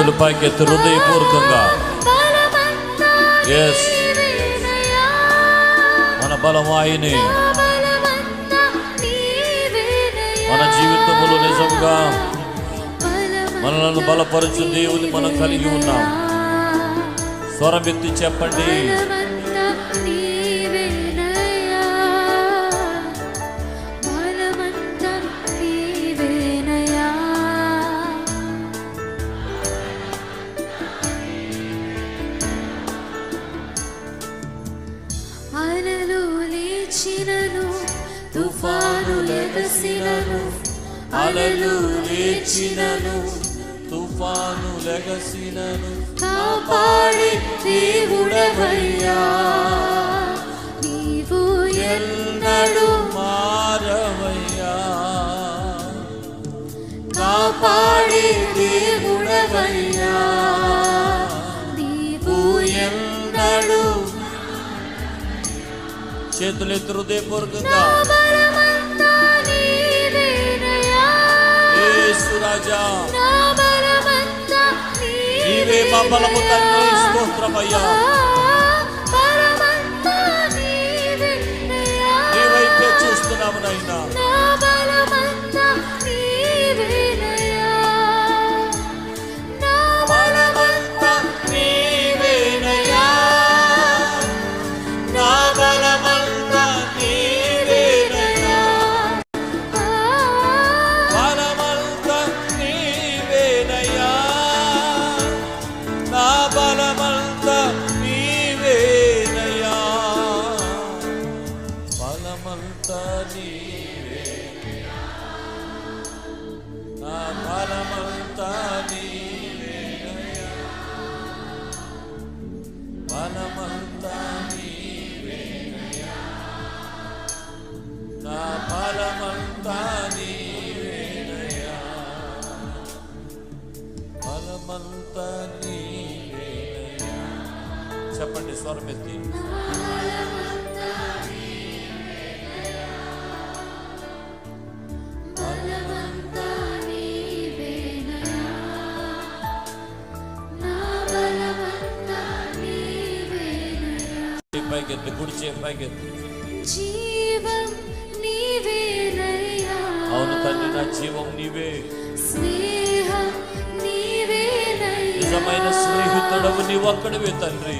చేతులు పైకెత్తి హృదయపూర్వకంగా ఎస్ మన బలము ఆయనే. మన జీవితములో నిజంగా మనలను బలపరచు దేవుని మనం కలిగి ఉన్నాం. స్వరమెత్తి చెప్పండి, అలలు లేచినను తుఫాను లెగసినను కాపాడే దేవుడవయ్యా, నీవు ఎన్నడూ మారవయ్యా. కాపాడే దేవుడవయ్యా, నీవు ఎన్నడూ. చేతులెత్తి హృదయపూర్వకంగా రాజా, నీవే మా బలము తండ్రి. స్తోత్రమయ్యా, నీ వైపే చూస్తున్నాము నాయనా. చెప్పండి స్వరమెత్తి, పైకెత్తి కుడి చే పైకెత్తి. జీవం నీవేనయ్యా, అవును తండ్రి, నా జీవం నీవే. స్నేహం నీవేనయ్యా, నిజమైన స్నేహితుడవు నీవు ఒక్కడివే తండ్రి.